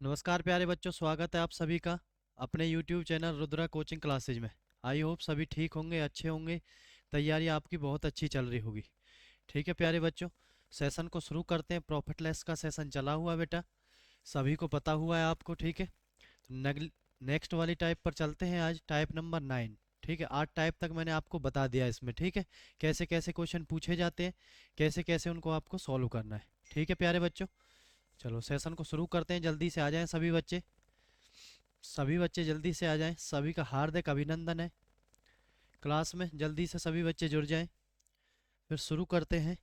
नमस्कार प्यारे बच्चों, स्वागत है आप सभी का अपने YouTube channel Rudra coaching classes में। आई होप सभी ठीक होंगे, अच्छे होंगे। तैयारी आपकी बहुत अच्छी चल रही होगी। ठीक है प्यारे बच्चों, सेशन को शुरू करते हैं। प्रॉफिटलेस का सेशन चला हुआ है बेटा, सभी को पता हुआ है आपको। ठीक है, तो नेक्स्ट वाली टाइप पर चलते हैं। आज टाइप नंबर 9। ठीक है, 8 टाइप तक मैंने आपको बता दिया इसमें। ठीक है, कैसे कैसे क्वेश्चन पूछे जाते हैं, कैसे कैसे उनको आपको सॉल्व करना है। ठीक है प्यारे बच्चों, चलो सेशन को शुरू करते हैं। जल्दी से आ जाएं सभी बच्चे, सभी बच्चे जल्दी से आ जाएं। सभी का हार्दिक अभिनंदन है क्लास में। जल्दी से सभी बच्चे जुड़ जाएं, फिर शुरू करते हैं।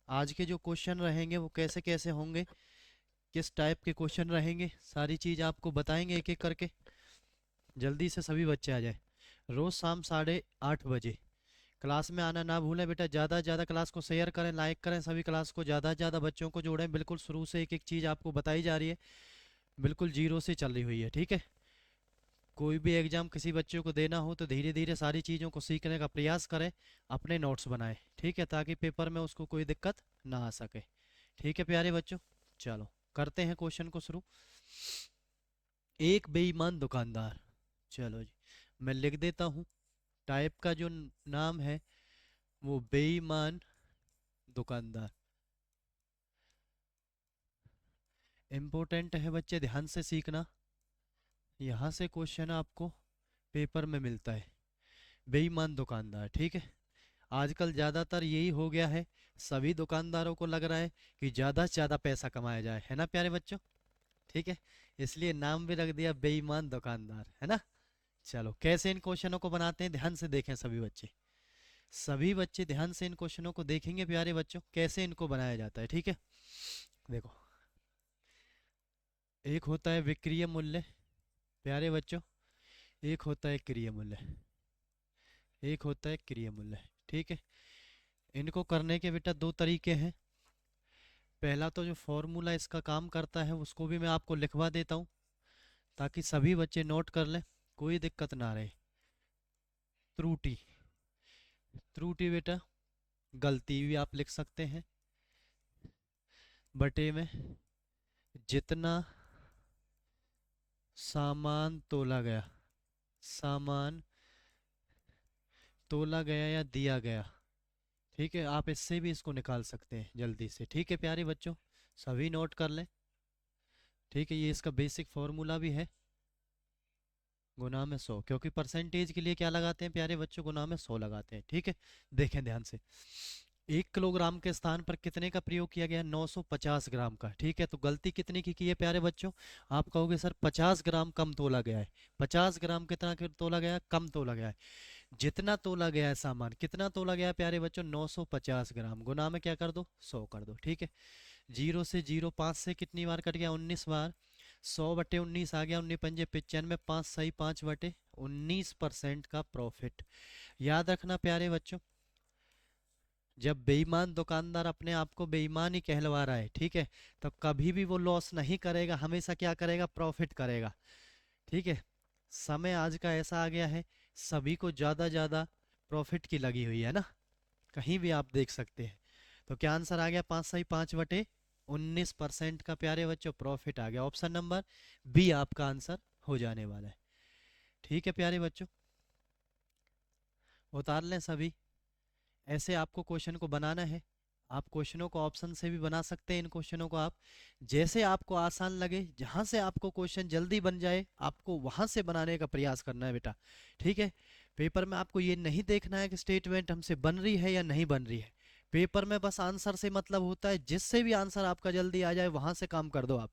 आज के जो क्वेश्चन रहेंगे वो कैसे कैसे होंगे, किस टाइप के क्वेश्चन रहेंगे, सारी चीज़ आपको बताएंगे एक एक करके। जल्दी से सभी बच्चे आ जाएं। रोज़ शाम 8:30 बजे क्लास में आना ना भूलें बेटा। ज़्यादा से ज़्यादा क्लास को शेयर करें, लाइक करें। सभी क्लास को ज़्यादा से ज़्यादा बच्चों को जोड़ें। बिल्कुल शुरू से एक एक चीज़ आपको बताई जा रही है, बिल्कुल जीरो से चल रही हुई है। ठीक है, कोई भी एग्जाम किसी बच्चे को देना हो तो धीरे धीरे सारी चीज़ों को सीखने का प्रयास करें, अपने नोट्स बनाएं। ठीक है, ताकि पेपर में उसको कोई दिक्कत ना आ सके। ठीक है प्यारे बच्चों, चलो करते हैं क्वेश्चन को शुरू। एक बेईमान दुकानदार, चलो जी मैं लिख देता हूँ। टाइप का जो नाम है वो बेईमान दुकानदार। इम्पोर्टेंट है बच्चे, ध्यान से सीखना। यहाँ से क्वेश्चन आपको पेपर में मिलता है। बेईमान दुकानदार, ठीक है। आजकल ज़्यादातर यही हो गया है, सभी दुकानदारों को लग रहा है कि ज़्यादा से ज़्यादा पैसा कमाया जाए, है ना प्यारे बच्चों। ठीक है, इसलिए नाम भी रख दिया बेईमान दुकानदार, है ना। चलो कैसे इन क्वेश्चनों को बनाते हैं, ध्यान से देखें सभी बच्चे। सभी बच्चे ध्यान से इन क्वेश्चनों को देखेंगे प्यारे बच्चों, कैसे इनको बनाया जाता है। ठीक है, देखो, एक होता है विक्रय मूल्य प्यारे बच्चों, एक होता है क्रय मूल्य, एक होता है क्रय मूल्य। ठीक है, इनको करने के बेटा दो तरीके हैं। पहला तो जो फॉर्मूला इसका काम करता है उसको भी मैं आपको लिखवा देता हूँ, ताकि सभी बच्चे नोट कर लें, कोई दिक्कत ना रहे। त्रुटि, त्रुटि बेटा गलती भी आप लिख सकते हैं, बटे में जितना सामान तोला गया, सामान तोला गया या दिया गया। ठीक है, आप इससे भी इसको निकाल सकते हैं जल्दी से। ठीक है प्यारे बच्चों, सभी नोट कर लें। ठीक है, ये इसका बेसिक फॉर्मूला भी है, गुना में 100, क्योंकि परसेंटेज के लिए क्या लगाते हैं प्यारे बच्चों, गुना में 100 लगाते हैं। ठीक है, देखें ध्यान से। 1 किलोग्राम के स्थान पर कितने का प्रयोग किया गया, 950 ग्राम का। ठीक है, तो गलती कितने की है प्यारे बच्चों, आप कहोगे सर 50 ग्राम कम तोला गया है। 50 ग्राम कितना तोला गया है, कम तोला गया है। जितना तोला गया है सामान, कितना तोला गया है प्यारे बच्चों, 950 ग्राम, गुना में क्या कर दो, 100 कर दो। ठीक है, जीरो से जीरो, 5 से कितनी बार कट गया, 19 बार। 100/19 आ गया, 19×5 = 95, 5 सही 5/19% का प्रॉफिट। याद रखना प्यारे बच्चों, जब बेईमान दुकानदार अपने आप को बेईमान ही कहलवा रहा है, ठीक है, तो कभी भी वो लॉस नहीं करेगा, हमेशा क्या करेगा, प्रॉफिट करेगा। ठीक है, समय आज का ऐसा आ गया है, सभी को ज़्यादा ज़्यादा प्रॉफिट की लगी हुई है ना, कहीं भी आप देख सकते हैं। तो क्या आंसर आ गया, 5 सही 5/19% का प्यारे बच्चों प्रॉफिट आ गया। ऑप्शन नंबर बी आपका आंसर हो जाने वाला है। ठीक है प्यारे बच्चों, उतार लें सभी। ऐसे आपको क्वेश्चन को बनाना है। आप क्वेश्चनों को ऑप्शन से भी बना सकते हैं। इन क्वेश्चनों को आप जैसे आपको आसान लगे, जहां से आपको क्वेश्चन जल्दी बन जाए, आपको वहां से बनाने का प्रयास करना है बेटा। ठीक है, पेपर में आपको ये नहीं देखना है कि स्टेटमेंट हमसे बन रही है या नहीं बन रही है। पेपर में बस आंसर से मतलब होता है, जिससे भी आंसर आपका जल्दी आ जाए वहां से काम कर दो आप।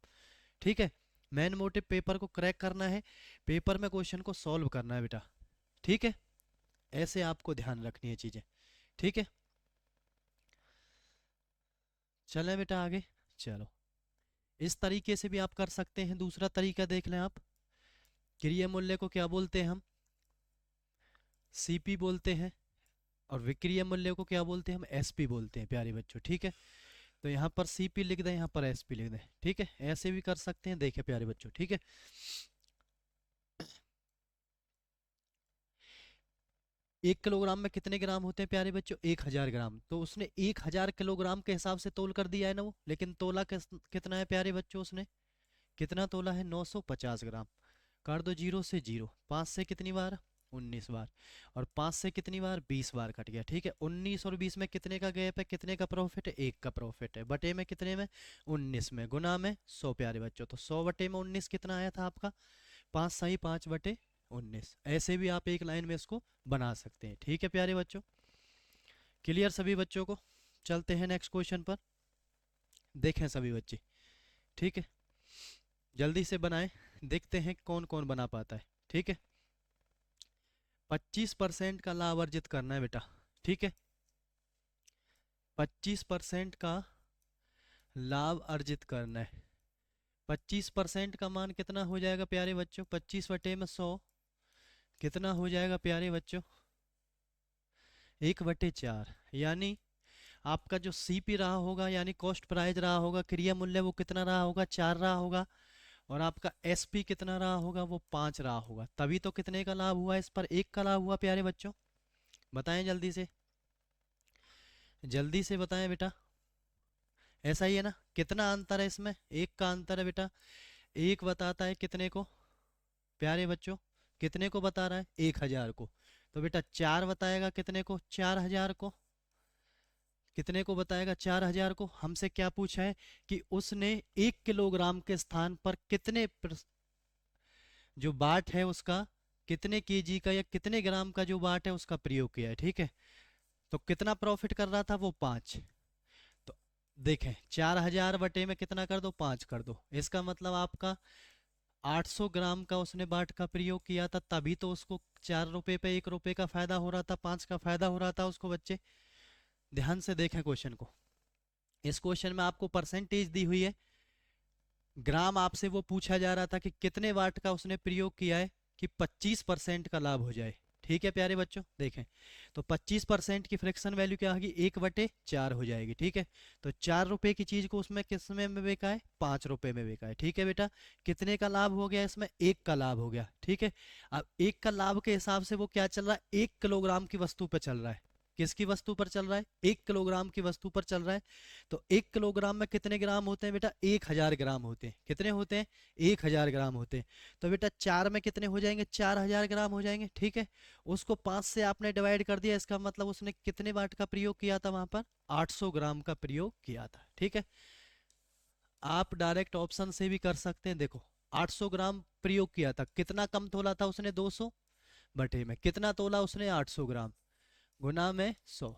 ठीक है, मेन मोटिव पेपर को क्रैक करना है, पेपर में क्वेश्चन को सॉल्व करना है बेटा। ठीक है, ऐसे आपको ध्यान रखनी है चीजें। ठीक है, चलें बेटा आगे। चलो, इस तरीके से भी आप कर सकते हैं। दूसरा तरीका देख लें आप। क्रिय मूल्य को क्या बोलते हैं हम, सीपी बोलते हैं, और विक्रय मूल्य को क्या बोलते हैं हम, एसपी बोलते हैं प्यारे बच्चों। ठीक है, तो यहाँ पर सीपी लिख दें, यहाँ पर एसपी लिख दें। ठीक है, ऐसे भी कर सकते हैं, देखें प्यारे बच्चों। ठीक है, 1 किलोग्राम में कितने ग्राम होते हैं प्यारे बच्चों, 1000 ग्राम। तो उसने 1000 किलोग्राम के हिसाब से तोल कर दिया है ना वो, लेकिन तोला कितना है प्यारे बच्चों उसने, कितना तोला है? 950 ग्राम। कर दो जीरो से जीरो, 5 से कितनी बार? 19 बार। और 5 से कितनी बार? 20 बार कट गया। ठीक है, 19 और 20 में कितने का गैप है? कितने का प्रॉफिट है? 1 का प्रॉफिट है। बटे में कितने में? 19 में। गुना में 100 प्यारे बच्चों। तो 100 बटे में 19 कितना आया था आपका? 5 सही 5 बटे 19। ऐसे भी आप एक लाइन में इसको बना सकते हैं। ठीक है प्यारे बच्चों, क्लियर सभी बच्चों को? चलते हैं नेक्स्ट क्वेश्चन पर। देखें सभी बच्चे, ठीक है, जल्दी से बनाएं, देखते हैं कौन कौन बना पाता है। ठीक है, 25% का लाभ अर्जित करना है बेटा। ठीक है, 25% का लाभ अर्जित करना है। 25% का मान कितना हो जाएगा प्यारे बच्चों? 25 बटे में 100 कितना हो जाएगा प्यारे बच्चों? 1/4। यानी आपका जो सीपी रहा होगा, यानी कॉस्ट प्राइस रहा होगा, क्रिया मूल्य, वो कितना रहा होगा? 4 रहा होगा। और आपका एसपी कितना रहा होगा? वो 5 रहा होगा। तभी तो कितने का लाभ हुआ? इस पर 1 का लाभ हुआ प्यारे बच्चों। बताएं जल्दी से, जल्दी से बताएं बेटा। ऐसा ही है ना? कितना अंतर है इसमें? 1 का अंतर है बेटा। 1 बताता है कितने को प्यारे बच्चों? कितने को बता रहा है? 1000 को। तो बेटा 4 बताएगा कितने को? 4000 को। कितने को बताएगा? 4000 को। हमसे क्या पूछा है कि उसने 1 किलोग्राम के स्थान पर कितने जो बाट है उसका, कितने केजी का या कितने ग्राम का जो बाट है उसका प्रयोग किया है। ठीक है, तो कितना प्रॉफिट कर रहा था वो? 5। तो देखें, 4000 बटे में कितना कर दो? 5 कर दो। इसका मतलब आपका 800 ग्राम का उसने बाट का प्रयोग किया था, तभी तो उसको 4 रुपए पे 1 रुपए का फायदा हो रहा था, 5 का फायदा हो रहा था उसको। बच्चे ध्यान से देखें क्वेश्चन को। इस क्वेश्चन में आपको परसेंटेज दी हुई है, ग्राम आपसे वो पूछा जा रहा था कि कितने वाट का उसने प्रयोग किया है कि 25% का लाभ हो जाए। ठीक है प्यारे बच्चों, देखें तो 25% की फ्रैक्शन वैल्यू क्या होगी? 1/4 हो जाएगी। ठीक है, तो 4 रुपए की चीज को उसमें किस में बेचा है? 5 रुपए में बेचा है। ठीक है बेटा, कितने का लाभ हो गया इसमें? 1 का लाभ हो गया। ठीक है, अब 1 का लाभ के हिसाब से वो क्या चल रहा है? 1 किलोग्राम की वस्तु पर चल रहा है। किसकी वस्तु पर चल रहा है? 1 किलोग्राम की वस्तु पर चल रहा है। तो 1 किलोग्राम में कितने ग्राम होते हैं बेटा? 1000 ग्राम होते हैं। कितने होते हैं? 1000 ग्राम होते हैं। तो बेटा 4 में कितने हो जाएंगे? 4000 ग्राम हो जाएंगे। ठीक है, उसको 5 से आपने डिवाइड कर दिया, इसका मतलब उसने कितने वाट का प्रयोग किया था वहां पर? 800 ग्राम का प्रयोग किया था। ठीक है, आप डायरेक्ट ऑप्शन से भी कर सकते हैं। देखो 800 ग्राम प्रयोग किया था, कितना कम तोला था उसने? 200 बटे में कितना तोला उसने? 800 ग्राम। गुना में 100।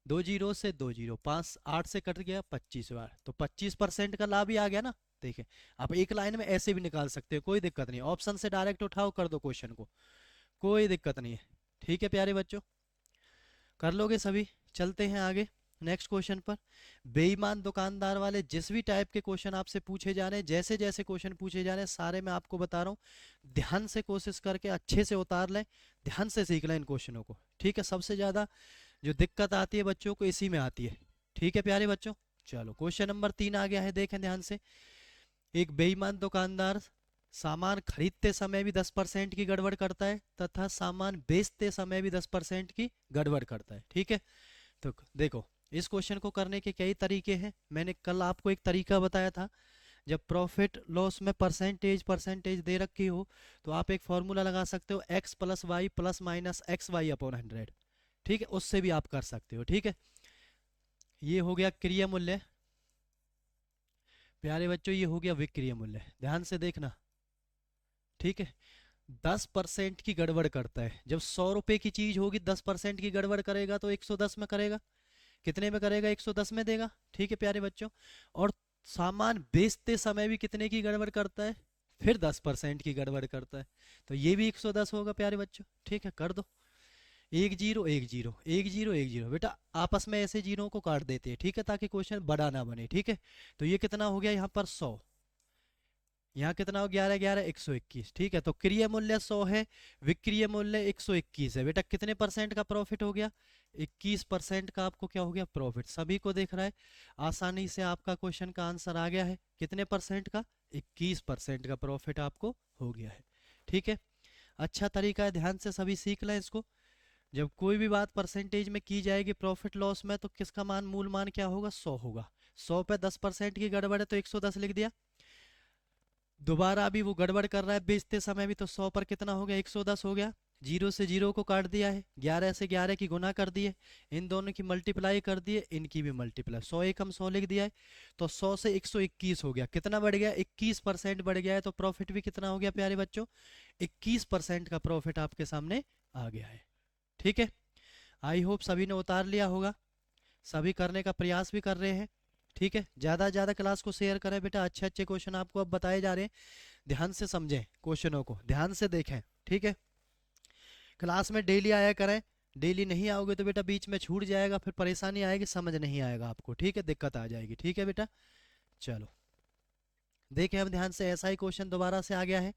2 जीरो से 2 जीरो, 5 8 से कट गया 25 बार, तो 25% का लाभ ही आ गया ना। देखिए, आप एक लाइन में ऐसे भी निकाल सकते हो, कोई दिक्कत नहीं। ऑप्शन से डायरेक्ट उठाओ, कर दो क्वेश्चन को, कोई दिक्कत नहीं है। ठीक है प्यारे बच्चों, कर लोगे सभी? चलते हैं आगे नेक्स्ट क्वेश्चन पर। बेईमान दुकानदार वाले जिस भी टाइप के क्वेश्चन आपसे पूछे जा रहे हैं, जैसे जैसे क्वेश्चन पूछे जा रहे हैं, सारे मैं आपको बता रहा हूँ, ध्यान से कोशिश करके अच्छे से उतार लें, ध्यान से सीख लें इन क्वेश्चनों को। ठीक है, सबसे ज्यादा जो दिक्कत आती है बच्चों को इसी में आती है। ठीक है प्यारे बच्चों, चलो क्वेश्चन नंबर 3 आ गया है, देखें ध्यान से। एक बेईमान दुकानदार सामान खरीदते समय भी 10% की गड़बड़ करता है तथा सामान बेचते समय भी 10% की गड़बड़ करता है। ठीक है, तो देखो इस क्वेश्चन को करने के कई तरीके हैं। मैंने कल आपको एक तरीका बताया था, जब प्रॉफिट लॉस में परसेंटेज परसेंटेज दे रखी हो तो आप एक फॉर्मूला लगा सकते हो, x + y + -xy/100। ठीक है, उससे भी आप कर सकते हो। ठीक है, ये हो गया क्रिया मूल्य प्यारे बच्चों, ये हो गया विक्रय मूल्य। ध्यान से देखना। ठीक है, 10% की गड़बड़ करता है। जब 100 रुपए की चीज होगी, 10% की गड़बड़ करेगा तो 110 में करेगा। कितने में करेगा? 110 में देगा। ठीक है प्यारे बच्चों, और सामान बेचते समय भी कितने की गड़बड़ करता है? फिर 10% की गड़बड़ करता है, तो ये भी 110 होगा प्यारे बच्चों। ठीक है, कर दो। 1 0 1 0 1 0 1 0, बेटा आपस में ऐसे जीरो को काट देते हैं। ठीक है, ताकि क्वेश्चन बड़ा ना बने। ठीक है, तो ये कितना हो गया यहाँ पर? 100। यहाँ कितना हो? 11 11 121। ठीक है, तो क्रिय मूल्य 100 है, विक्रय मूल्य 121 है। बेटा कितने परसेंट का प्रॉफिट हो गया? 21% का आपको क्या हो गया? प्रॉफिट। सभी को देख रहा है, आसानी से आपका क्वेश्चन का आंसर आ गया है। कितने परसेंट का? 21% का प्रॉफिट आपको हो गया है। ठीक है, अच्छा तरीका है, ध्यान से सभी सीख लें इसको। जब कोई भी बात परसेंटेज में की जाएगी प्रॉफिट लॉस में, तो किसका मान, मूल मान क्या होगा? 100 होगा। 100 पे 10% की गड़बड़ है तो 110 लिख दिया। दोबारा अभी वो गड़बड़ कर रहा है बेचते समय भी, तो 100 पर कितना हो गया, 110 हो गया। जीरो से जीरो को काट दिया है, 11 से 11 की गुना कर दिए, इन दोनों की मल्टीप्लाई कर दिए, इनकी भी मल्टीप्लाई, 100 एकम 100 लिख दिया है। तो 100 से 121 हो गया, कितना बढ़ गया, 21% बढ़ गया है। तो प्रॉफिट भी कितना हो गया प्यारे बच्चों, 21% का प्रॉफिट आपके सामने आ गया है। ठीक है, आई होप सभी ने उतार लिया होगा, सभी करने का प्रयास भी कर रहे हैं। ठीक है, ज़्यादा से ज़्यादा क्लास को शेयर करें बेटा, अच्छे अच्छे क्वेश्चन आपको अब बताए जा रहे हैं, ध्यान से समझें, क्वेश्चनों को ध्यान से देखें। ठीक है, क्लास में डेली आया करें, डेली नहीं आओगे तो बेटा बीच में छूट जाएगा, फिर परेशानी आएगी, समझ नहीं आएगा आपको। ठीक है, दिक्कत आ जाएगी। ठीक है बेटा, चलो देखें अब ध्यान से, ऐसा ही क्वेश्चन दोबारा से आ गया है,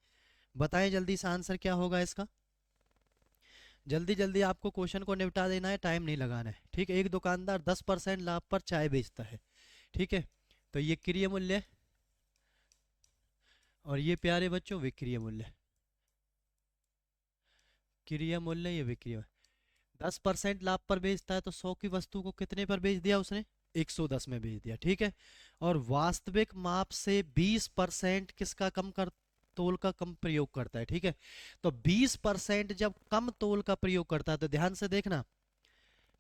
बताएं जल्दी से आंसर क्या होगा इसका। जल्दी जल्दी आपको क्वेश्चन को निपटा देना है, टाइम नहीं लगाना है। ठीक है, एक दुकानदार 10% लाभ पर चाय बेचता है। ठीक है, तो ये क्रय मूल्य और ये प्यारे बच्चों विक्रय मूल्य, क्रय मूल्य ये विक्रय, 10% लाभ पर बेचता है, तो 100 की वस्तु को कितने पर बेच दिया उसने, 110 में बेच दिया। ठीक है, और वास्तविक माप से 20% किसका कम कर, तोल का कम प्रयोग करता है। ठीक है, तो 20% जब कम तोल का प्रयोग करता है, तो ध्यान से देखना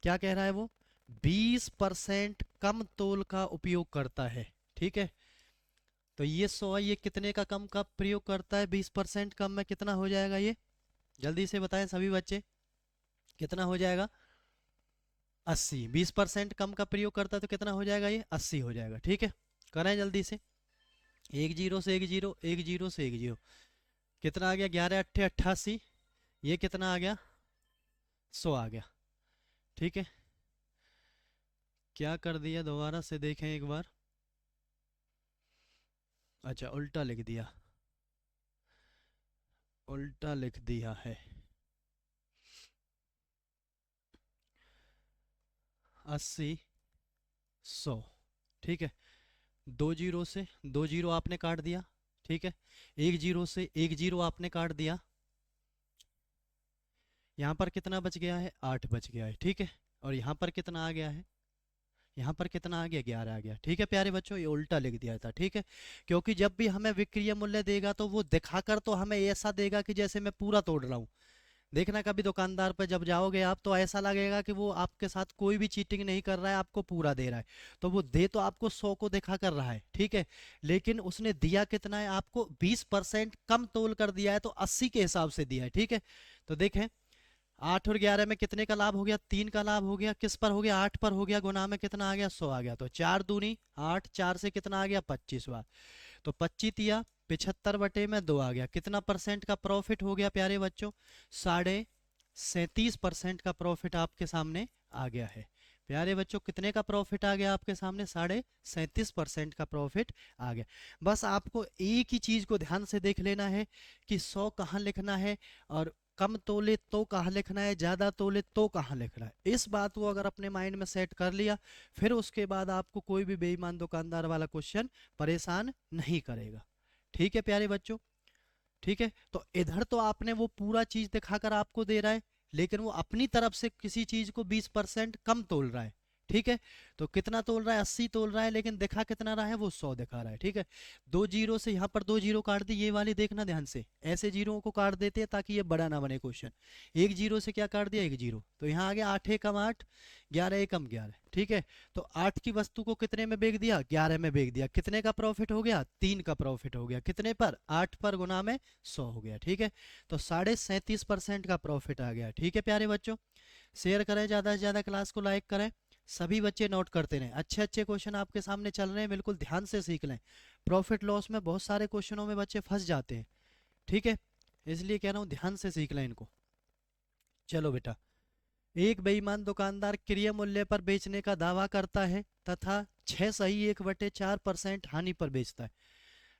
क्या कह रहा है वो, 20% कम तोल का उपयोग करता है। ठीक है, तो ये 100 ये कितने का कम का प्रयोग करता है, 20% कम में कितना हो जाएगा ये, जल्दी से बताएं सभी बच्चे, कितना हो जाएगा, 80। 20% कम का प्रयोग करता है तो कितना हो जाएगा ये, 80 हो जाएगा। ठीक है, करें जल्दी से, एक जीरो से एक जीरो, एक जीरो से एक जीरो, कितना आ गया, 11 अट्ठे 88, ये कितना आ गया, 100 आ गया। ठीक है, क्या कर दिया दोबारा से देखें एक बार, अच्छा उल्टा लिख दिया, उल्टा लिख दिया है, 80 100। ठीक है, दो जीरो से दो जीरो आपने काट दिया। ठीक है, एक जीरो से एक जीरो आपने काट दिया, यहाँ पर कितना बच गया है, 8 बच गया है। ठीक है, और यहाँ पर कितना आ गया है, यहाँ पर कितना आ गया, 11 आ गया। ठीक है प्यारे बच्चों, ये उल्टा लिख दिया था। ठीक है, क्योंकि जब भी हमें विक्रय मूल्य देगा तो वो दिखाकर तो हमें ऐसा देगा कि जैसे मैं पूरा तोड़ रहा हूँ। देखना कभी दुकानदार पर जब जाओगे आप, तो ऐसा लगेगा कि वो आपके साथ कोई भी चीटिंग नहीं कर रहा है, आपको पूरा दे रहा है। तो वो दे तो आपको 100 को दिखा कर रहा है। ठीक है, लेकिन उसने दिया कितना है आपको, 20% कम तोल कर दिया है, तो 80 के हिसाब से दिया है। ठीक है, तो देखें 8 और 11 में कितने का लाभ हो गया, 3 का लाभ हो गया, किस पर हो गया, 8 पर हो गया, गुना में कितना आ गया, 100 आ गया। तो 4 दूनी 8, 4 से कितना आ गया, 25 बार, तो 25 तिया 75 बटे में 2 आ गया। कितना परसेंट का प्रॉफिट हो गया प्यारे बच्चों, 37.5% का प्रॉफिट आपके सामने आ गया है। प्यारे बच्चों कितने का प्रॉफिट आ गया आपके सामने, 37.5% का प्रॉफिट आ गया। बस आपको एक ही चीज को ध्यान से देख लेना है कि 100 कहाँ लिखना है, और कम तोले तो कहाँ लिखना है, ज्यादा तोले तो कहाँ लिखना है। इस बात को अगर अपने माइंड में सेट कर लिया, फिर उसके बाद आपको कोई भी बेईमान दुकानदार वाला क्वेश्चन परेशान नहीं करेगा। ठीक है प्यारे बच्चों, ठीक है, तो इधर तो आपने वो पूरा चीज दिखाकर आपको दे रहा है, लेकिन वो अपनी तरफ से किसी चीज को 20% कम तोल रहा है। ठीक है, तो कितना तोल रहा है, 80 तोल रहा है, लेकिन दिखा कितना रहा है, वो 100 दिखा रहा है। ठीक है, दो जीरो से यहाँ पर दो जीरो काट दी, ये वाली देखना ध्यान से, ऐसे जीरो को काट देते हैं ताकि ये बड़ा ना बने क्वेश्चन। एक जीरो से क्या काट दिया, एक जीरो, तो यहाँ आ गया 8 एकम 8, 11 एकम 11। ठीक है, तो 8 की वस्तु को कितने में बेच दिया, 11 में बेच दिया, कितने का प्रॉफिट हो गया, 3 का प्रॉफिट हो गया, कितने पर, 8 पर, गुना में 100 हो गया। ठीक है, तो 37.5% का प्रॉफिट आ गया। ठीक है प्यारे बच्चों, शेयर करें, ज़्यादा से ज़्यादा क्लास को लाइक करें, सभी बच्चे नोट करते रहें, अच्छे अच्छे क्वेश्चन आपके सामने चल रहे हैं, बिल्कुल ध्यान से सीख लें। प्रॉफिट लॉस में बहुत सारे क्वेश्चनों में बच्चे फंस जाते हैं। ठीक है, इसलिए कह रहा हूँ ध्यान से सीख लें इनको। चलो बेटा, एक बेईमान दुकानदार क्रय मूल्य पर बेचने का दावा करता है तथा 6 सही 1/4% हानि पर बेचता है,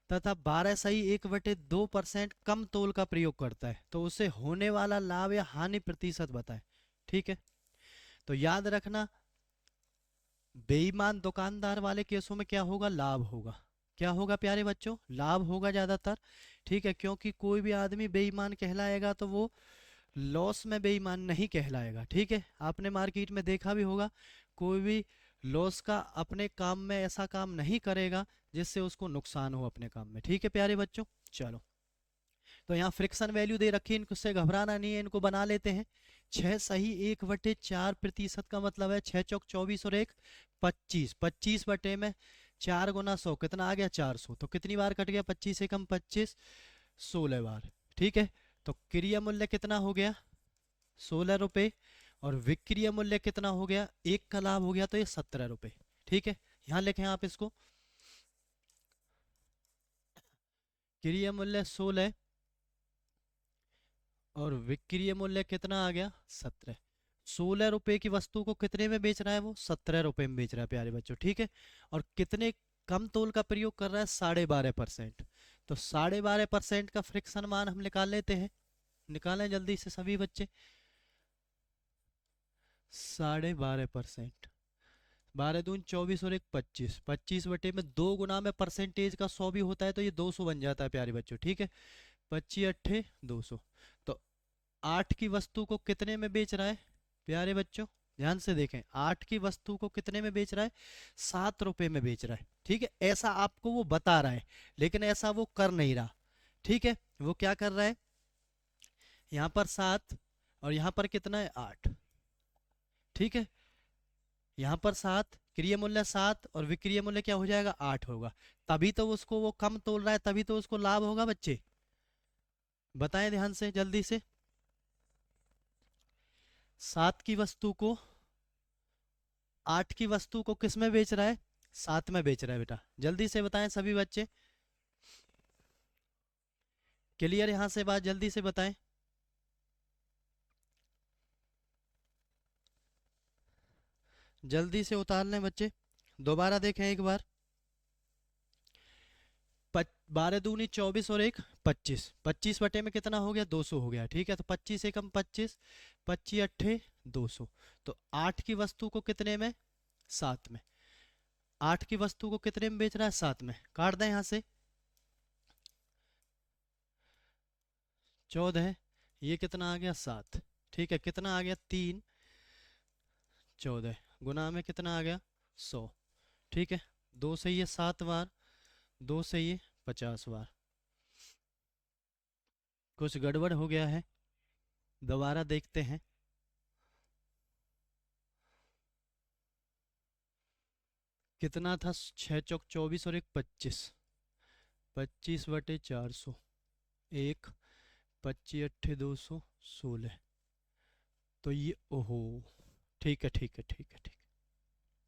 तथा 12 सही 1/2% कम तोल का प्रयोग करता है, तो उसे होने वाला लाभ या हानि प्रतिशत बताए। ठीक है, तो याद रखना, बेईमान दुकानदार वाले केसों में क्या होगा, लाभ होगा। क्या होगा प्यारे बच्चों, लाभ होगा ज्यादातर। ठीक है, क्योंकि कोई भी आदमी बेईमान कहलाएगा तो वो लॉस में बेईमान नहीं कहलाएगा। ठीक है, आपने मार्केट में देखा भी होगा, कोई भी लॉस का अपने काम में ऐसा काम नहीं करेगा जिससे उसको नुकसान हो अपने काम में। ठीक है प्यारे बच्चों, चलो। तो यहाँ फ्रिक्शन वैल्यू दे रखी है, इनसे घबराना नहीं है, इनको बना लेते हैं। 6 सही 1/4% का मतलब है 6 चौक 24 और 1 25। 25 बटे में 4 गुना 100 कितना आ गया 400। तो कितनी बार कट गया 25 से कम 25, 16 बार। ठीक है, तो क्रिया मूल्य कितना हो गया 16 रुपये, और विक्रय मूल्य कितना हो गया, एक का लाभ हो गया तो ये 17 रुपये। ठीक है, यहाँ लिखें आप इसको, क्रिया मूल्य 16 और विक्रय मूल्य कितना आ गया 17। 16 रुपए की वस्तु को कितने में बेच रहा है वो, 17 रुपए में बेच रहा है प्यारे बच्चों। ठीक है, और कितने कम तोल का प्रयोग कर रहा है, 12.5%। तो 12.5% का फ्रिक्शन मान हम निकाल लेते हैं, निकालें जल्दी से सभी बच्चे। 12.5%, 12 दूनी 24 और 1 25, 25 बटे में 2 गुना में परसेंटेज का 100 भी होता है तो ये 200 बन जाता है प्यारे बच्चों। ठीक है, 25 अट्ठे 200। तो 8 की वस्तु को कितने में बेच रहा है प्यारे बच्चों, ध्यान से देखें, 8 की वस्तु को कितने में बेच रहा है, 7 रुपए में बेच रहा है। ठीक है, ऐसा आपको वो बता रहा है, लेकिन ऐसा वो कर नहीं रहा। ठीक है, वो क्या कर रहा है, यहाँ पर 7 और यहाँ पर कितना है 8। ठीक है, यहाँ पर 7, क्रिय मूल्य 7 और विक्रय मूल्य क्या हो जाएगा 8 होगा, तभी तो उसको वो कम तोल रहा है, तभी तो उसको लाभ होगा बच्चे। बताएं ध्यान से जल्दी से, 7 की वस्तु को 8 की वस्तु को किस में बेच रहा है, 7 में बेच रहा है बेटा, जल्दी से बताएं सभी बच्चे। क्लियर यहां से बात, जल्दी से बताएं। जल्दी से उतार लें बच्चे, दोबारा देखें एक बार। 12 दूनी 24 और 1 25, 25 बटे में कितना हो गया 200 हो गया। ठीक है, तो 25 एकम 25, 25 अट्ठे 200। तो 8 की वस्तु को कितने में, 7 में। 8 की वस्तु को कितने में बेच रहा है, 7 में, काट दें यहाँ से। 14, ये कितना आ गया 7। ठीक है, कितना आ गया 3 14 गुना में कितना आ गया 100। ठीक है, 2 से ये 7 बार, 2 से ये 50 बार। कुछ गड़बड़ हो गया है, दोबारा देखते हैं। कितना था, 6 चौक 24 और 1 25, 25 बटे 400, 1 25 अट्ठे 200, 16। तो ये ओहो, ठीक है ठीक है ठीक है ठीक है,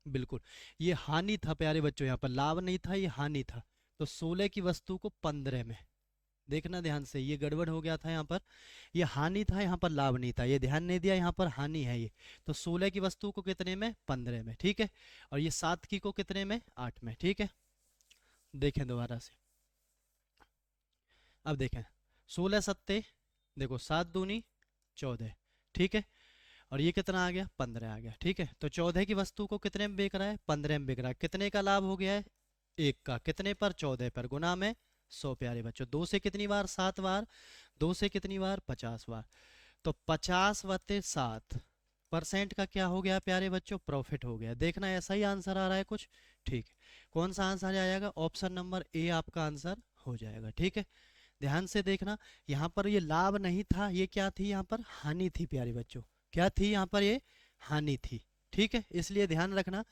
बिल्कुल ये हानि था प्यारे बच्चों, यहाँ पर लाभ नहीं था, ये हानि था। तो 16 की वस्तु को 15 में, देखना ध्यान से, ये गड़बड़ हो गया था यहाँ पर, ये हानि था यहाँ पर लाभ नहीं था, ये ध्यान नहीं दिया, यहाँ पर हानि है ये। तो 16 की वस्तु को कितने में 15 में। ठीक है, और ये 7 की को कितने में 8 में। ठीक है, देखें दोबारा से, अब देखें 16 सत्ते, देखो 7 दूनी 14। ठीक है, और ये कितना आ गया 15 आ गया। ठीक है, तो 14 की वस्तु को कितने में बेच रहा है, 15 में बेच रहा है, कितने का लाभ हो गया है, 1 का, कितने पर 14 पर, गुना में 100 प्यारे बच्चों। 2 से कितनी बार 7 बार, 2 से कितनी बार 50 बार। तो 50 बटे 7% का क्या हो गया प्यारे बच्चों, प्रॉफिट हो गया। देखना ऐसा ही आंसर आ रहा है कुछ। ठीक है, कौन सा आंसर आएगा, ऑप्शन नंबर ए आपका आंसर हो जाएगा। ठीक है, ध्यान से देखना, यहाँ पर ये लाभ नहीं था, ये क्या थी, यहाँ पर हानि थी प्यारे बच्चों, क्या थी यहाँ पर, ये हानि थी। ठीक है, इसलिए ध्यान रखना,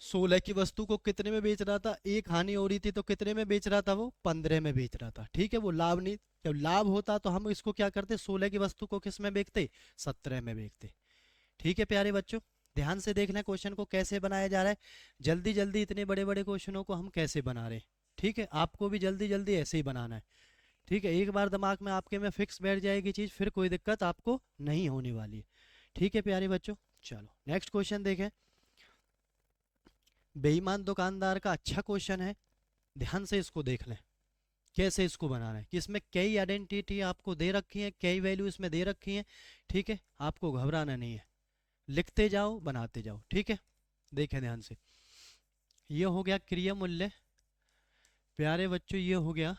16 की वस्तु को कितने में बेच रहा था, एक हानि हो रही थी तो कितने में बेच रहा था वो, 15 में बेच रहा था। ठीक है, वो लाभ नहीं, जब लाभ होता तो हम इसको क्या करते, 16 की वस्तु को किस में बेचते, 17 में बेचते। ठीक है प्यारे बच्चों, ध्यान से देखना क्वेश्चन को कैसे बनाया जा रहा है, जल्दी जल्दी इतने बड़े बड़े क्वेश्चनों को हम कैसे बना रहे हैं। ठीक है, आपको भी जल्दी जल्दी ऐसे ही बनाना है। ठीक है, एक बार दिमाग में आपके में फिक्स बैठ जाएगी चीज़, फिर कोई दिक्कत आपको नहीं होने वाली है। ठीक है प्यारे बच्चों, चलो नेक्स्ट क्वेश्चन देखें। बेईमान दुकानदार का अच्छा क्वेश्चन है, ध्यान से इसको देख लें कैसे इसको बनाना है, कि इसमें कई आइडेंटिटी आपको दे रखी है, कई वैल्यू इसमें दे रखी है। ठीक है, आपको घबराना नहीं है, लिखते जाओ बनाते जाओ। ठीक है, देखें ध्यान से, ये हो गया क्रिया मूल्य प्यारे बच्चों, ये हो गया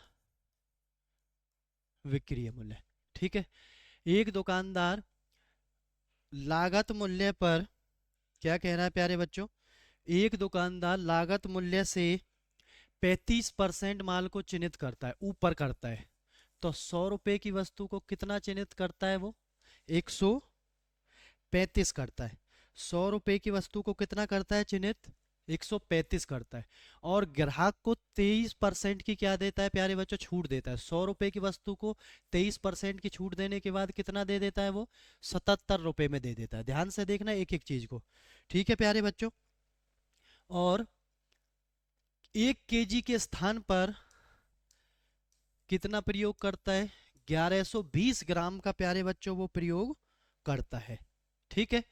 विक्रय मूल्य। ठीक है, एक दुकानदार लागत मूल्य पर क्या कह रहा है प्यारे बच्चों, एक दुकानदार लागत मूल्य से 35% माल को चिन्हित करता है, ऊपर करता है, तो 100 रुपए की वस्तु को कितना चिन्हित करता है वो? 135 करता है। 100 रुपए की वस्तु को कितना करता है चिन्हित? 135 करता है। और ग्राहक को 23% की क्या देता है प्यारे बच्चों? छूट देता है। 100 रुपए की वस्तु को 23% की छूट देने के बाद कितना दे देता है वो? 77 रुपए में दे देता है। ध्यान से देखना एक एक चीज को, ठीक है प्यारे बच्चों। और 1 केजी के स्थान पर कितना प्रयोग करता है? 1120 ग्राम का प्यारे बच्चों वो प्रयोग करता है, ठीक है।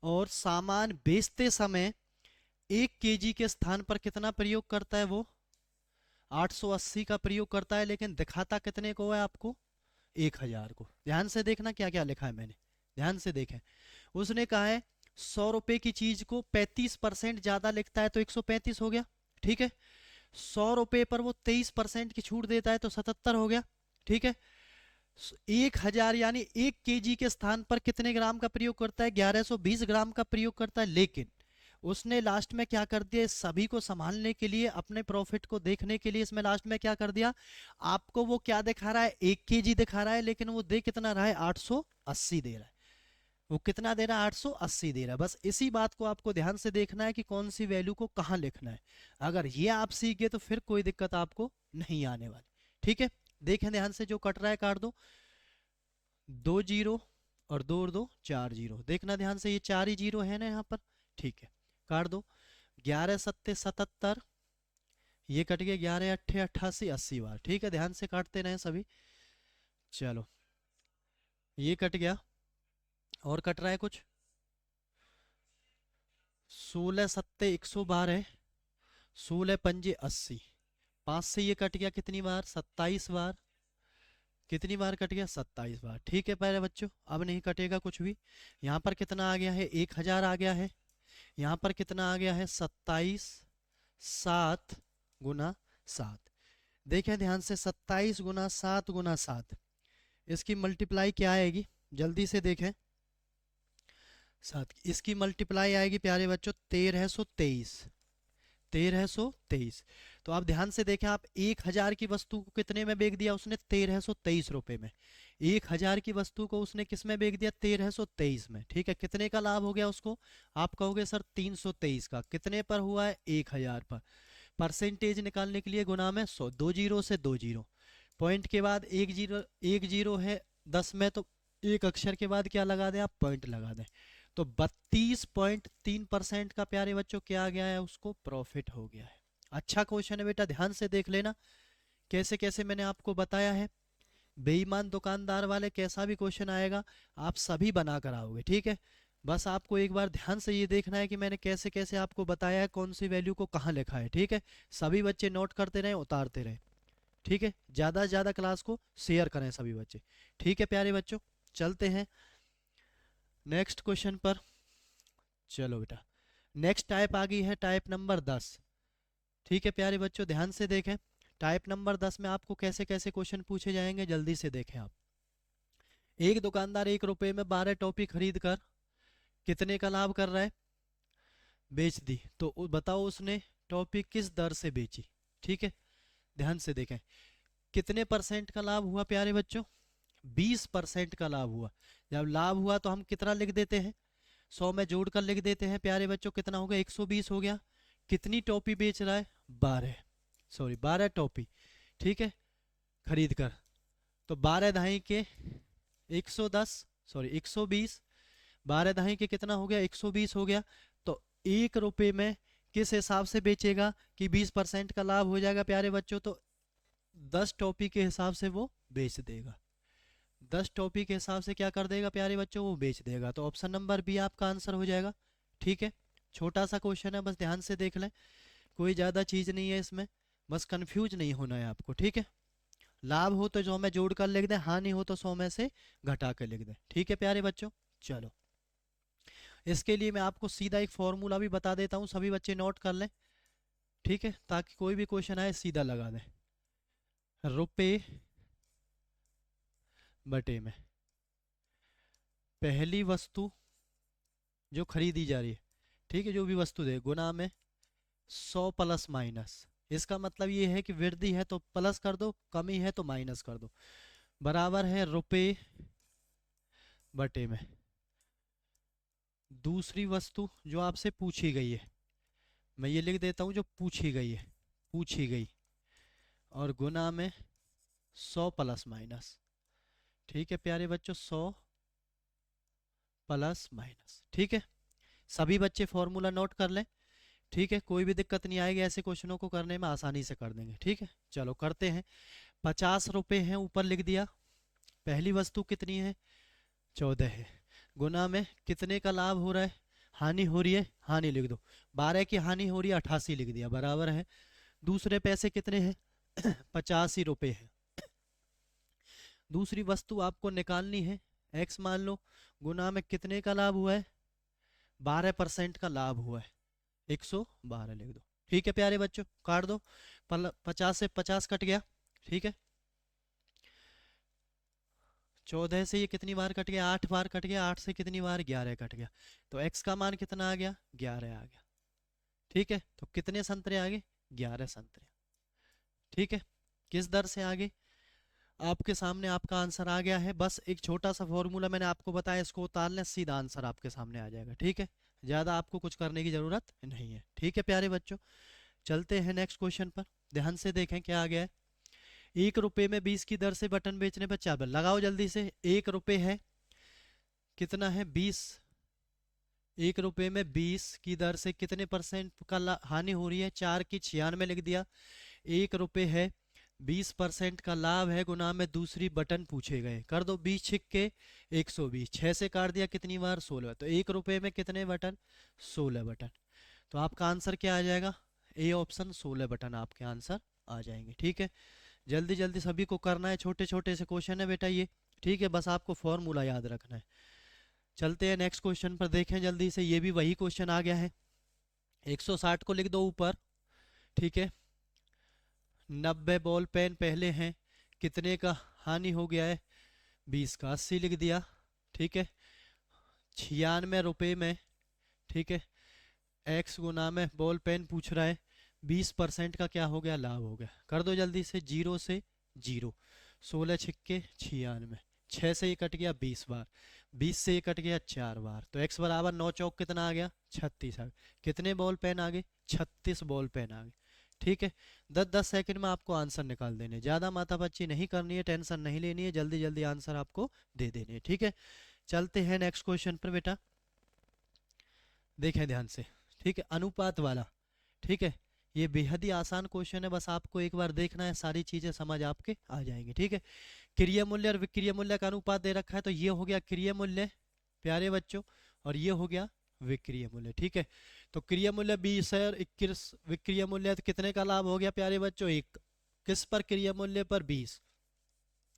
और सामान बेचते समय 1 केजी के स्थान पर कितना प्रयोग करता है वो? 880 का प्रयोग करता है, लेकिन दिखाता कितने को है आपको? 1000 को। ध्यान से देखना क्या क्या लिखा है मैंने, ध्यान से देखें। उसने कहा है 100 रुपए की चीज को 35% ज्यादा लिखता है तो 135 हो गया, ठीक है। 100 रुपए पर वो 23% की छूट देता है तो 77 हो गया, ठीक है। 1000 यानी 1 केजी के स्थान पर कितने ग्राम का प्रयोग करता है? 1120 ग्राम का प्रयोग करता है। लेकिन उसने लास्ट में क्या कर दिया? इस सभी को संभालने के लिए, अपने प्रॉफिट को देखने के लिए, इसमें लास्ट में क्या कर दिया? आपको वो क्या दिखा रहा है? 1 केजी दिखा रहा है, लेकिन वो दे कितना रहा है? 880 दे रहा है। वो कितना दे रहा है? 880 दे रहा है। बस इसी बात को आपको ध्यान से देखना है कि कौन सी वैल्यू को कहाँ लिखना है। अगर ये आप सीख गए तो फिर कोई दिक्कत आपको नहीं आने वाली, ठीक है। देखें ध्यान से, जो कट रहा है काट दो। 2 जीरो और 2 और 2 4 जीरो, देखना ध्यान से, ये 4 ही जीरो है ना यहाँ पर, ठीक है। काट दो। 11 सत्ते 77, ये कट गया। 11 अट्ठे 88, 80 बार, ठीक है। ध्यान से काटते रहे सभी। चलो, ये कट गया। और कट रहा है कुछ? 16 सत्ते 112, 16 पंजे 80, 5 से ये कट गया कितनी बार? 27 बार। कितनी बार कट गया? 27 बार, ठीक है प्यारे बच्चों। अब नहीं कटेगा कुछ भी। यहाँ पर कितना आ गया है? 1000 आ गया है। यहाँ पर कितना आ गया है? 27 7 गुना 7। देखें ध्यान से, 27 गुना 7 गुना 7, इसकी मल्टीप्लाई क्या आएगी? जल्दी से देखें। 7 इसकी मल्टीप्लाई आएगी प्यारे बच्चों 1323। 1323। तो आप ध्यान से देखें, आप 1000 की वस्तु को कितने में बेच दिया उसने? 1323 रुपए में। 1000 की वस्तु को उसने किस में बेच दिया? 1323 में, ठीक है। कितने का लाभ हो गया उसको? आप कहोगे सर 323 का। कितने पर हुआ है? 1000 पर। परसेंटेज निकालने के लिए गुना में 100, 2 जीरो से 2 जीरो, पॉइंट के बाद 1 जीरो, 1 जीरो है 10 में, तो एक अक्षर के बाद क्या लगा दें आप? पॉइंट लगा दें। तो 32.3% का प्यारे बच्चों क्या आ गया है? उसको प्रॉफिट हो गया है। अच्छा क्वेश्चन है बेटा, ध्यान से देख लेना कैसे कैसे मैंने आपको बताया है। बेईमान दुकानदार वाले कैसा भी क्वेश्चन आएगा आप सभी बना कर आओगे, ठीक है। बस आपको एक बार ध्यान से ये देखना है कि मैंने कैसे कैसे आपको बताया है, कौन सी वैल्यू को कहाँ लिखा है, ठीक है। सभी बच्चे नोट करते रहे, उतारते रहे, ठीक है। ज़्यादा से ज़्यादा क्लास को शेयर करें सभी बच्चे, ठीक है प्यारे बच्चों। चलते हैं नेक्स्ट क्वेश्चन पर। चलो बेटा, नेक्स्ट टाइप आ गई है टाइप नंबर 10, ठीक है प्यारे बच्चों। ध्यान से देखें, टाइप नंबर 10 में आपको कैसे कैसे क्वेश्चन पूछे जाएंगे, जल्दी से देखें आप। एक दुकानदार 1 रुपए में 12 टॉफी खरीद कर कितने का लाभ कर रहा है? बेच दी। तो बताओ उसने टॉफी किस दर से बेची, ठीक है। ध्यान से देखें, कितने परसेंट का लाभ हुआ प्यारे बच्चों? 20% का लाभ हुआ। जब लाभ हुआ तो हम कितना लिख देते हैं? 100 में जोड़कर लिख देते हैं प्यारे बच्चों। कितना हो गया? 120 हो गया। कितनी टॉफी बेच रहा है? 12 टॉफी, ठीक है, खरीद कर। तो 12 दहाई के 110, सॉरी 120, 12 दहाई के कितना हो गया? 120 हो गया। तो 1 रुपए में किस हिसाब से बेचेगा कि 20% का लाभ हो जाएगा प्यारे बच्चों? तो 10 टॉफी के हिसाब से वो बेच देगा। 10 टॉपी के हिसाब से क्या कर देगा प्यारे बच्चों? वो बेच देगा। तो ऑप्शन नंबर बी आपका आंसर हो जाएगा, ठीक है। छोटा सा क्वेश्चन है, बस ध्यान से देख लें, कोई ज़्यादा चीज़ नहीं है इसमें, बस कंफ्यूज नहीं होना है आपको, ठीक है। लाभ हो तो 100 में जोड़ कर लिख दें, हानि हो तो 100 में से घटा कर लिख दें, ठीक है प्यारे बच्चों। चलो, इसके लिए मैं आपको सीधा एक फॉर्मूला भी बता देता हूँ, सभी बच्चे नोट कर लें, ठीक है, ताकि कोई भी क्वेश्चन आए सीधा लगा दें। रुपए बटे में पहली वस्तु जो खरीदी जा रही है, ठीक है, जो भी वस्तु दे, गुना में 100 प्लस माइनस। इसका मतलब ये है कि वृद्धि है तो प्लस कर दो, कमी है तो माइनस कर दो, बराबर है रुपए बटे में दूसरी वस्तु जो आपसे पूछी गई है, मैं ये लिख देता हूँ जो पूछी गई है, पूछी गई, और गुना में 100 प्लस माइनस। ठीक है प्यारे बच्चों, 100 प्लस माइनस। ठीक है, सभी बच्चे फॉर्मूला नोट कर लें। ठीक है, कोई भी दिक्कत नहीं आएगी, ऐसे क्वेश्चनों को करने में आसानी से कर देंगे। ठीक है, चलो करते हैं। 50 रुपये हैं, ऊपर लिख दिया। पहली वस्तु कितनी है, 14 है। गुना में कितने का लाभ हो रहा है, हानि हो रही है, हानि लिख दो। 12 की हानि हो रही है, 88 लिख दिया, बराबर है। दूसरे पैसे कितने हैं 85 रुपये है। दूसरी वस्तु आपको निकालनी है, एक्स मान लो। गुना में कितने का लाभ हुआ है, 12% का लाभ हुआ है, 112 लिख दो। ठीक है प्यारे बच्चों, काट दो। 50 से 50 कट गया। ठीक है, 14 से ये कितनी बार कट गया, 8 बार कट गया। 8 से कितनी बार, 11 कट गया। तो x का मान कितना आ गया, 11 आ गया। ठीक है, तो कितने संतरे आ गए, 11 संतरे। ठीक है, किस दर से आगे, आपके सामने आपका आंसर आ गया है। बस एक छोटा सा फॉर्मूला मैंने आपको बताया, इसको उतार लें, सीधा आंसर आपके सामने आ जाएगा। ठीक है, ज़्यादा आपको कुछ करने की ज़रूरत नहीं है। ठीक है प्यारे बच्चों, चलते हैं नेक्स्ट क्वेश्चन पर। ध्यान से देखें क्या आ गया है। 1 रुपये में 20 की दर से बटन बेचने पर चावल लगाओ जल्दी से। 1 रुपये है, कितना है, 20। 1 रुपये में 20 की दर से कितने परसेंट का हानि हो रही है, 4 की 96 लिख दिया। 1 रुपये है, 20% का लाभ है, गुना में दूसरी बटन पूछे गए। कर दो 20 छिक्के 120, 6 से काट दिया कितनी बार, 16। तो 1 रुपये में कितने बटन, 16 बटन। तो आपका आंसर क्या आ जाएगा, ए ऑप्शन, 16 बटन आपके आंसर आ जाएंगे। ठीक है, जल्दी जल्दी सभी को करना है, छोटे छोटे से क्वेश्चन है बेटा ये। ठीक है, बस आपको फॉर्मूला याद रखना है। चलते हैं नेक्स्ट क्वेश्चन पर, देखें जल्दी से। ये भी वही क्वेश्चन आ गया है। 160 को लिख दो ऊपर। ठीक है, 90 बॉल पेन पहले हैं, कितने का हानि हो गया है, 20 का 80 लिख दिया। ठीक है, 96 रुपये में, ठीक है, एक्स गुना में बॉल पेन पूछ रहा है, 20% का क्या हो गया, लाभ हो गया। कर दो जल्दी से, 0 से 0, 16 छिक्के 96, 6 से ये कट गया 20 बार, 20 से ये कट गया 4 बार। तो x बराबर 9 चौक कितना आ गया, 36 आ गया। कितने बॉल पेन आ गए, 36 बॉल पेन आ गए। ठीक है, 10-10 सेकंड में आपको आंसर निकाल देने, ज़्यादा माथापच्ची नहीं करनी है, टेंशन नहीं लेनी है, जल्दी जल्दी आंसर आपको दे देने हैं। ठीक है, चलते हैं नेक्स्ट क्वेश्चन पर बेटा, देखें ध्यान से। ठीक है, अनुपात वाला। ठीक है, ये बेहद ही आसान क्वेश्चन है, बस आपको एक बार देखना है, सारी चीजें समझ आपके आ जाएंगी। ठीक है, क्रिया मूल्य और विक्रिय मूल्य का अनुपात दे रखा है, तो ये हो गया क्रिया मूल्य प्यारे बच्चों, और ये हो गया विक्रिय मूल्य। ठीक है, तो क्रिया मूल्य 20 है और 21 विक्रिय मूल्य, तो कितने का लाभ हो गया प्यारे बच्चों, एक। किस पर, क्रिया मूल्य पर 20,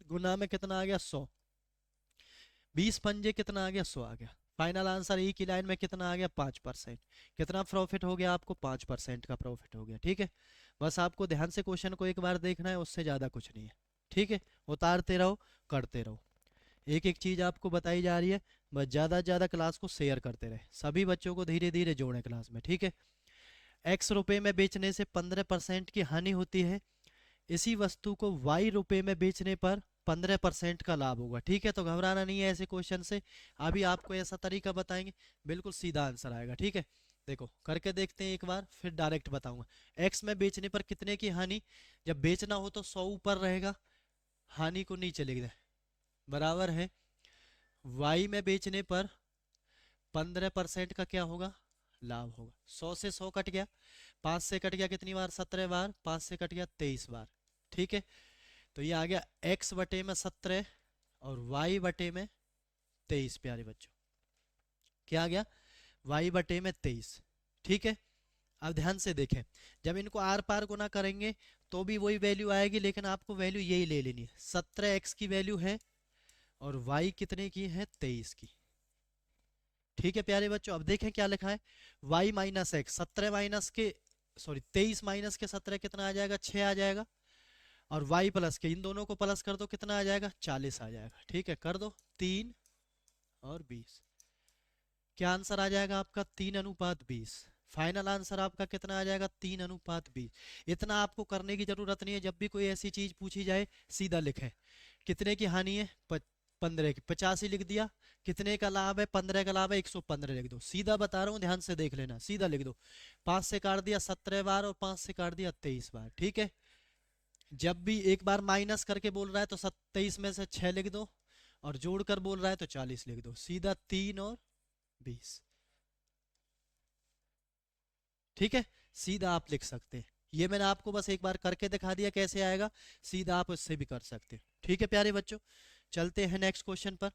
गुना में कितना आ गया, 100। 20 पंजे कितना आ गया, 100 आ गया। फाइनल आंसर ई की लाइन में कितना आ गया, 5%। कितना प्रॉफिट हो गया आपको, 5% का प्रॉफिट हो गया। ठीक है, बस आपको ध्यान से क्वेश्चन को एक बार देखना है, उससे ज़्यादा कुछ नहीं है। ठीक है, उतारते रहो, करते रहो, एक एक चीज़ आपको बताई जा रही है, बस ज़्यादा से ज़्यादा क्लास को शेयर करते रहे, सभी बच्चों को धीरे धीरे जोड़ें क्लास में। ठीक है, x रुपये में बेचने से 15% की हानि होती है, इसी वस्तु को y रुपये में बेचने पर 15% का लाभ होगा। ठीक है, तो घबराना नहीं है ऐसे क्वेश्चन से, अभी आपको ऐसा तरीका बताएंगे, बिल्कुल सीधा आंसर आएगा। ठीक है, देखो करके देखते हैं एक बार, फिर डायरेक्ट बताऊंगा। x में बेचने पर कितने की हानि, जब बेचना हो तो 100 ऊपर रहेगा, हानि को नीचे लिख दें, बराबर है y में बेचने पर 15% का क्या होगा, लाभ होगा। 100 से 100 कट गया, 5 से कट गया कितनी बार, 17 बार, 5 से कट गया 23 बार। ठीक है, तो ये आ गया x बटे में 17 और y बटे में 23 प्यारे बच्चों, क्या आ गया, y बटे में 23। ठीक है, अब ध्यान से देखें, जब इनको आर पार गुना करेंगे तो भी वही वैल्यू आएगी, लेकिन आपको वैल्यू यही ले लेनी है। 17x की वैल्यू है और y कितने की है, 23 की। ठीक है प्यारे बच्चों, अब देखें क्या लिखा है, y माइनस एक्स, 17 माइनस के, सॉरी 23 माइनस के 17 कितना आ जाएगा, 6 आ जाएगा, और y प्लस के इन दोनों को प्लस कर दो, कितना आ जाएगा, 40 आ जाएगा। ठीक है, कर दो 3 और 20, क्या आंसर आ जाएगा आपका 3:20। फाइनल आंसर आपका कितना आ जाएगा 3:20। इतना आपको करने की जरूरत नहीं है, जब भी कोई ऐसी चीज पूछी जाए सीधा लिखें। कितने की हानि है 15 की, 85 लिख दिया। कितने का लाभ है 15 का लाभ है 115 लिख दो। सीधा बता रहा हूँ, ध्यान से देख लेना, सीधा लिख दो। 5 से काट दिया 17 बार और 5 से काट दिया 23 बार। ठीक है, जब भी एक बार माइनस करके बोल रहा है तो 27 में से 6 लिख दो, और जोड़कर बोल रहा है तो 40 लिख दो। सीधा 3 और 20। ठीक है, सीधा आप लिख सकते हैं। ये मैंने आपको बस एक बार करके दिखा दिया कैसे आएगा, सीधा आप उससे भी कर सकते हैं। ठीक है प्यारे बच्चों, चलते हैं नेक्स्ट क्वेश्चन पर।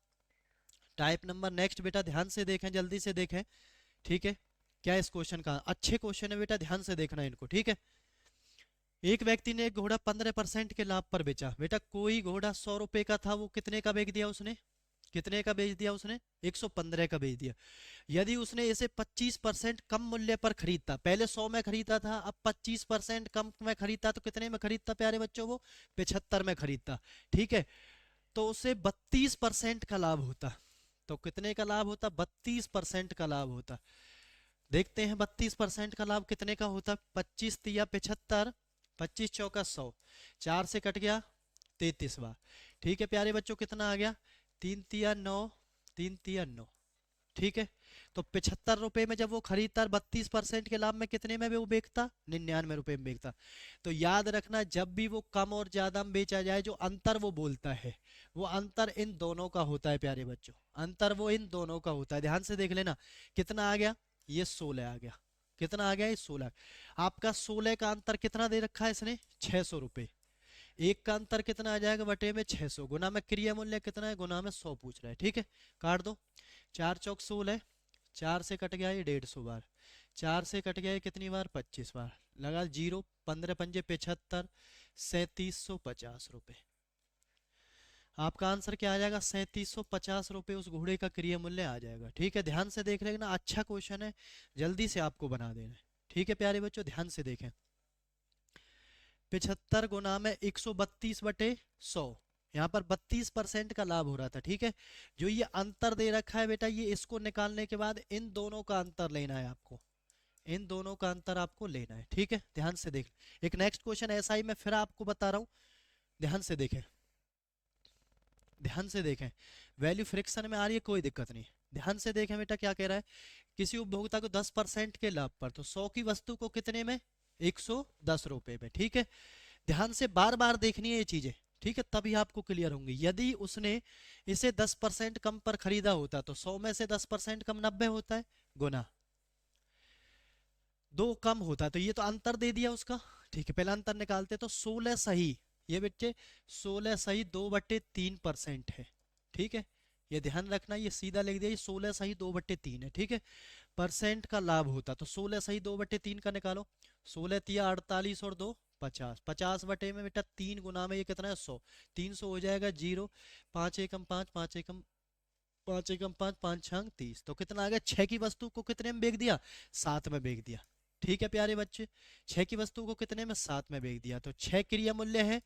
टाइप नंबर नेक्स्ट बेटा ध्यान से देखें, जल्दी से देखें। ठीक है, क्या इस क्वेश्चन का अच्छे क्वेश्चन है बेटा, ध्यान से देखना इनको। ठीक है, एक व्यक्ति ने एक घोड़ा 15% के लाभ पर बेचा। बेटा कोई घोड़ा 100 रुपए का था, वो कितने का बेच दिया उसने, कितने का बेच दिया उसने, 115 का बेच दिया। यदि उसने इसे 25% कम मूल्य पर खरीदता, पहले 100 में खरीदता था, अब 25% कम में खरीदता, तो कितने में खरीदता प्यारे बच्चों, वो 75 में खरीदता। ठीक है, तो उसे 32% का लाभ होता। तो कितने का लाभ होता, 32% का लाभ होता। देखते हैं 32% का लाभ कितने का होता। 25 तिया 75, 25 चौका 100, 4 से कट गया 33वां। ठीक है प्यारे बच्चों, कितना आ गया 3 तिया 9, 3 तिया 9। ठीक है, तो 75 रुपए में जब वो खरीदता, 32% के लाभ में कितने में वो बेचता, 99 रुपए में बेचता। तो याद रखना, जब भी वो कम और ज्यादा में बेचा जाए, जो अंतर वो बोलता है, वो अंतर इन दोनों का होता है प्यारे बच्चों, अंतर वो इन दोनों का होता है। ध्यान से देख लेना, कितना आ गया, ये 16 आ गया। कितना आ गया, ये 16। आपका 16 का अंतर कितना दे रखा है इसने, 600 रुपए। एक का अंतर कितना आ जाएगा, बटे में 600, गुना में क्रिया मूल्य कितना है, गुना में 100 पूछ रहा है। ठीक है, काट दो। 4 चौक 16, 4 से कट गया ये 150 बार, 4 से कट गया ये कितनी बार, 25 बार। लगा जीरो, 15 पंजे 75, 3750 रुपए। आपका आंसर क्या आ जाएगा, 3750 रुपए उस घोड़े का क्रिय मूल्य आ जाएगा। ठीक है, ध्यान से देख लेना, अच्छा क्वेश्चन है, जल्दी से आपको बना देना है। ठीक है प्यारे बच्चों, ध्यान से देखें। 75 गुना में 132/100, यहाँ पर 32% का लाभ हो रहा था। ठीक है, जो ये अंतर दे रखा है बेटा, ये इसको निकालने के बाद इन दोनों का अंतर लेना है आपको, इन दोनों का अंतर आपको लेना है। ठीक है, ध्यान से देख। एक नेक्स्ट क्वेश्चन ऐसा ही मैं फिर आपको बता रहा हूँ, ध्यान से देखें, ध्यान से देखें। वैल्यू फ्रिक्शन में आ रही है, कोई दिक्कत नहीं। ध्यान से देखें बेटा, क्या कह रहा है, किसी उपभोक्ता को 10% के लाभ पर, तो 100 की वस्तु को कितने में, 110 रुपए में। ठीक है, ध्यान से बार बार देखनी है ये चीजें। ठीक है, तभी आपको क्लियर होंगी। यदि उसने इसे 10% कम पर खरीदा होता, तो 100 में से 10% कम 90 होता है, गुना 2 कम होता है, तो ये तो अंतर दे दिया उसका। ठीक है, पहला अंतर निकालते, तो 16 सही, ये बच्चे 16 सही 2/3% है। ठीक है, ये ध्यान रखना, ये सीधा लिख दिया, ये 16 सही 2/3 है। ठीक है, परसेंट का लाभ होता, तो 16 सही 2/3 का निकालो। 16 तिया 48 और 2 50, 50 बटे में बेटा 3 गुना में ये कितना है 100, 300 हो जाएगा जीरो, 5 एकम 5, 5 एकम 5 एकम 5, 5 छंग 30, तो कितना आ गया, 6 की वस्तु को कितने में बेच दिया, 7 में बेच दिया। ठीक है प्यारे बच्चे, 6 की वस्तु को कितने में, 7 में बेच दिया। तो 6 क्रिया मूल्य है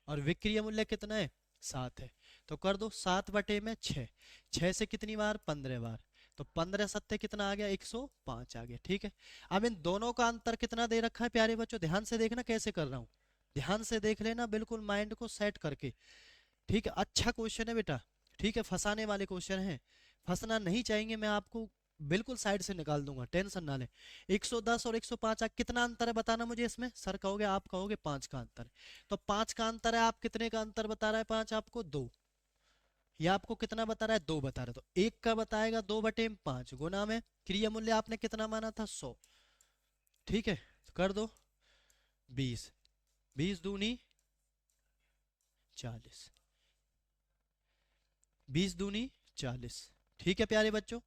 और विक्रिय मूल्य कितना है, 7 है। तो कर दो 7 बटे में 6, 6 से कितनी बार, 15 बार, तो 15 सत्ते कितना आ गया, 105 आ गया। ठीक है, अब इन दोनों का अंतर कितना दे रखा है प्यारे बच्चों, ध्यान से देखना कैसे कर रहा हूँ, ध्यान से देख लेना, बिल्कुल माइंड को सेट करके। ठीक है, अच्छा क्वेश्चन है बेटा। ठीक है, फंसाने वाले क्वेश्चन है, फंसना नहीं चाहेंगे, मैं आपको बिल्कुल साइड से निकाल दूंगा, टेंशन ना ले। 110 और 105 कितना अंतर है बताना मुझे इसमें, सर कहोगे, आप कहोगे 5 का अंतर है। तो 5 का अंतर है, आप कितने का अंतर बता रहा है, 5 आपको 2, ये आपको कितना बता रहा है, 2 बता रहा है, तो 1 का बताएगा 2/5 गुना में क्रिया मूल्य आपने कितना माना था, 100। ठीक है, तो कर दो 20, 20 दूनी 40, 20 दूनी 40। ठीक है प्यारे बच्चों,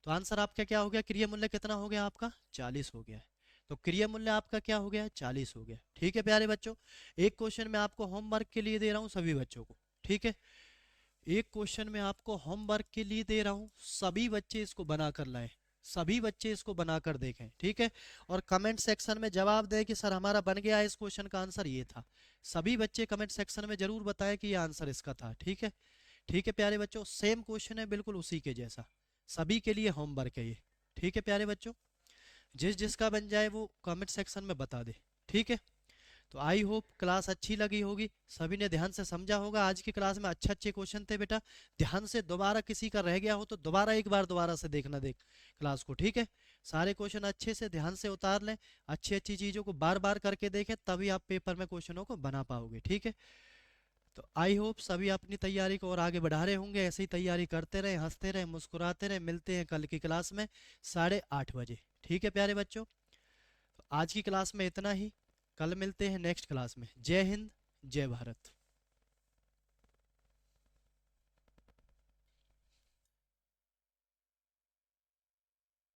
तो आंसर आपका क्या हो गया, क्रिया मूल्य कितना हो गया आपका, 40 हो गया है। तो क्रिया मूल्य आपका क्या हो गया, 40 हो गया। ठीक है प्यारे बच्चों, एक क्वेश्चन मैं आपको होमवर्क के लिए दे रहा हूँ सभी बच्चों को। ठीक है, एक क्वेश्चन मैं आपको होमवर्क के लिए दे रहा हूँ, सभी बच्चे इसको बना कर लाए, सभी बच्चे इसको बनाकर देखें। ठीक है, और कमेंट सेक्शन में जवाब दें कि सर हमारा बन गया है, इस क्वेश्चन का आंसर ये था। सभी बच्चे कमेंट सेक्शन में जरूर बताएं कि ये आंसर इसका था। ठीक है, ठीक है प्यारे बच्चों, सेम क्वेश्चन है बिल्कुल उसी के जैसा, सभी के लिए होमवर्क है ये। ठीक है प्यारे बच्चों, जिस जिसका बन जाए वो कमेंट सेक्शन में बता दे। ठीक है, तो आई होप क्लास अच्छी लगी होगी, सभी ने ध्यान से समझा होगा। आज की क्लास में अच्छे अच्छे क्वेश्चन थे बेटा, ध्यान से दोबारा किसी का रह गया हो तो दोबारा एक बार दोबारा से देखना देख क्लास को। ठीक है, सारे क्वेश्चन अच्छे से ध्यान से उतार लें, अच्छी अच्छी चीज़ों को बार बार करके देखें, तभी आप पेपर में क्वेश्चनों को बना पाओगे। ठीक है, तो आई होप सभी अपनी तैयारी को और आगे बढ़ा रहे होंगे। ऐसे ही तैयारी करते रहे, हंसते रहे, मुस्कुराते रहे। मिलते हैं कल की क्लास में 8:30 बजे। ठीक है प्यारे बच्चों, तो आज की क्लास में इतना ही, कल मिलते हैं नेक्स्ट क्लास में। जय हिंद, जय भारत।